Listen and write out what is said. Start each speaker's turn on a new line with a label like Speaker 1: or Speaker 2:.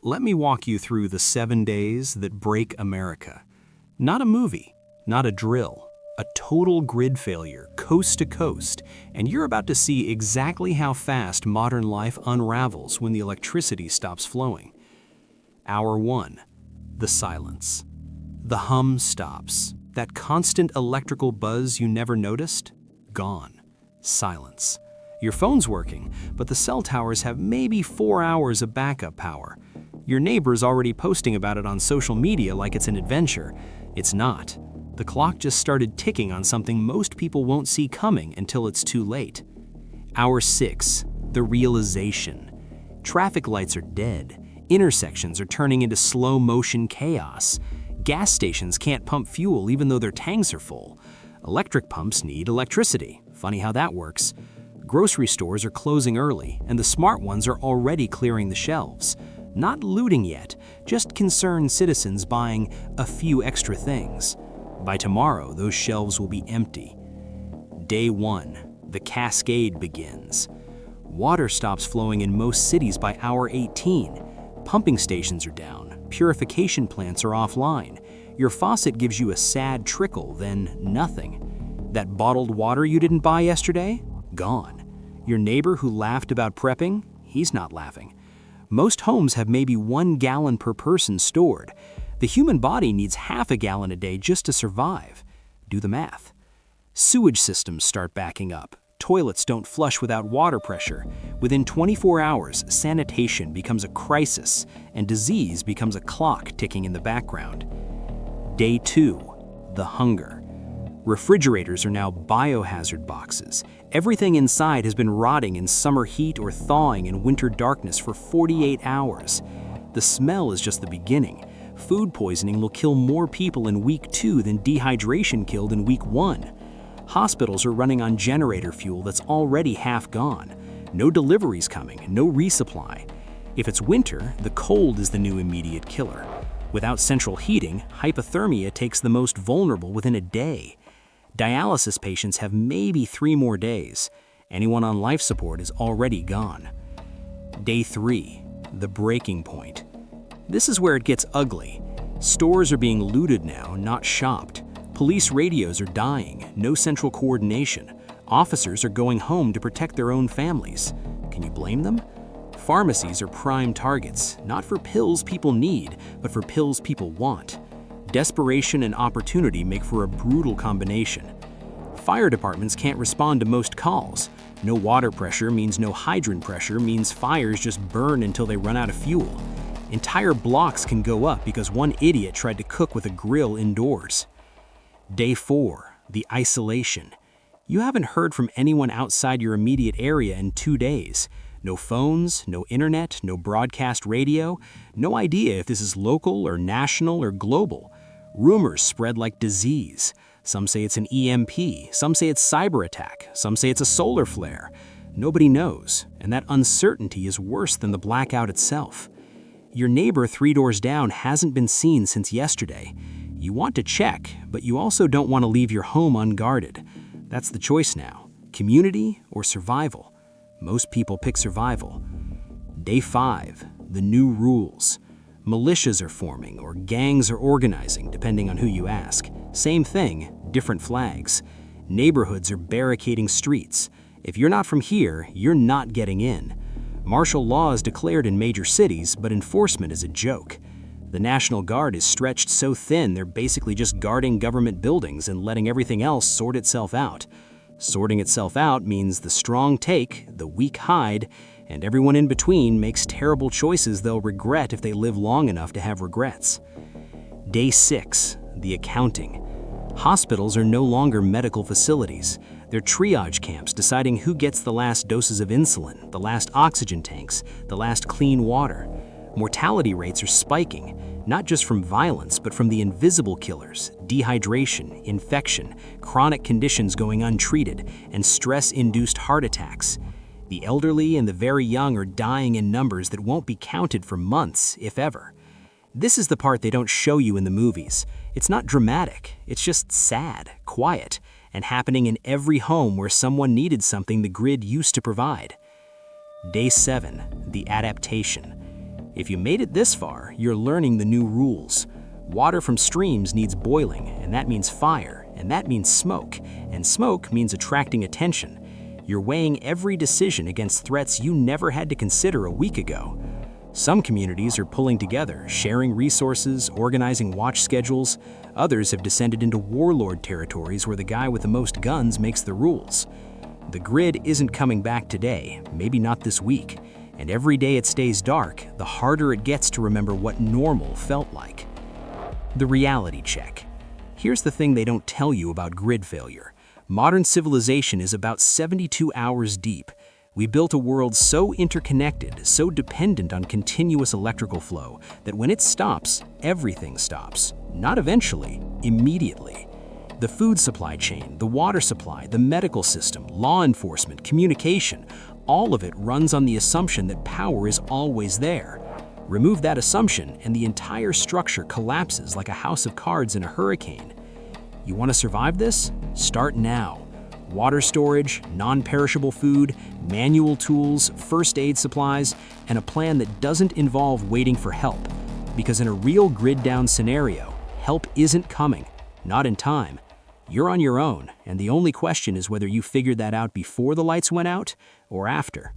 Speaker 1: Let me walk you through the 7 days that break America. Not a movie, not a drill, a total grid failure, coast to coast, and you're about to see exactly how fast modern life unravels when the electricity stops flowing. Hour 1, the silence. The hum stops. That constant electrical buzz you never noticed? Gone. Silence. Your phone's working, but the cell towers have maybe 4 hours of backup power. Your neighbor's already posting about it on social media like it's an adventure. It's not. The clock just started ticking on something most people won't see coming until it's too late. Hour 6, the realization. Traffic lights are dead. Intersections are turning into slow-motion chaos. Gas stations can't pump fuel even though their tanks are full. Electric pumps need electricity. Funny how that works. Grocery stores are closing early, and the smart ones are already clearing the shelves. Not looting yet, just concerned citizens buying a few extra things. By tomorrow, those shelves will be empty. Day 1, the cascade begins. Water stops flowing in most cities by hour 18. Pumping stations are down. Purification plants are offline. Your faucet gives you a sad trickle, then nothing. That bottled water you didn't buy yesterday? Gone. Your neighbor who laughed about prepping? He's not laughing. Most homes have maybe 1 gallon per person stored. The human body needs half a gallon a day just to survive. Do the math. Sewage systems start backing up. Toilets don't flush without water pressure. Within 24 hours, sanitation becomes a crisis, and disease becomes a clock ticking in the background. Day 2, the hunger. Refrigerators are now biohazard boxes. Everything inside has been rotting in summer heat or thawing in winter darkness for 48 hours. The smell is just the beginning. Food poisoning will kill more people in week 2 than dehydration killed in week 1. Hospitals are running on generator fuel that's already half gone. No deliveries coming, no resupply. If it's winter, the cold is the new immediate killer. Without central heating, hypothermia takes the most vulnerable within a day. Dialysis patients have maybe 3 more days. Anyone on life support is already gone. Day 3, the breaking point. This is where it gets ugly. Stores are being looted now, not shopped. Police radios are dying, no central coordination. Officers are going home to protect their own families. Can you blame them? Pharmacies are prime targets, not for pills people need, but for pills people want. Desperation and opportunity make for a brutal combination. Fire departments can't respond to most calls. No water pressure means no hydrant pressure means fires just burn until they run out of fuel. Entire blocks can go up because one idiot tried to cook with a grill indoors. Day 4, the isolation. You haven't heard from anyone outside your immediate area in 2 days. No phones, no internet, no broadcast radio. No idea if this is local or national or global. Rumors spread like disease. Some say it's an EMP, some say it's cyber attack, some say it's a solar flare. Nobody knows, and that uncertainty is worse than the blackout itself. Your neighbor 3 doors down hasn't been seen since yesterday. You want to check, but you also don't want to leave your home unguarded. That's the choice now, community or survival. Most people pick survival. Day 5, the new rules. Militias are forming or gangs are organizing, depending on who you ask. Same thing, different flags. Neighborhoods are barricading streets. If you're not from here, you're not getting in. Martial law is declared in major cities, but enforcement is a joke. The National Guard is stretched so thin they're basically just guarding government buildings and letting everything else sort itself out. Sorting itself out means the strong take, the weak hide, and everyone in between makes terrible choices they'll regret if they live long enough to have regrets. Day 6, the accounting. Hospitals are no longer medical facilities. They're triage camps deciding who gets the last doses of insulin, the last oxygen tanks, the last clean water. Mortality rates are spiking, not just from violence, but from the invisible killers, dehydration, infection, chronic conditions going untreated, and stress-induced heart attacks. The elderly and the very young are dying in numbers that won't be counted for months, if ever. This is the part they don't show you in the movies. It's not dramatic, it's just sad, quiet, and happening in every home where someone needed something the grid used to provide. Day 7, the adaptation. If you made it this far, you're learning the new rules. Water from streams needs boiling, and that means fire, and that means smoke, and smoke means attracting attention. You're weighing every decision against threats you never had to consider a week ago. Some communities are pulling together, sharing resources, organizing watch schedules. Others have descended into warlord territories where the guy with the most guns makes the rules. The grid isn't coming back today, maybe not this week, and every day it stays dark, the harder it gets to remember what normal felt like. The reality check. Here's the thing they don't tell you about grid failure. Modern civilization is about 72 hours deep. We built a world so interconnected, so dependent on continuous electrical flow, that when it stops, everything stops. Not eventually, immediately. The food supply chain, the water supply, the medical system, law enforcement, communication, all of it runs on the assumption that power is always there. Remove that assumption, and the entire structure collapses like a house of cards in a hurricane. You want to survive this? Start now. Water storage, non-perishable food, manual tools, first aid supplies, and a plan that doesn't involve waiting for help. Because in a real grid-down scenario, help isn't coming, not in time. You're on your own, and the only question is whether you figured that out before the lights went out or after.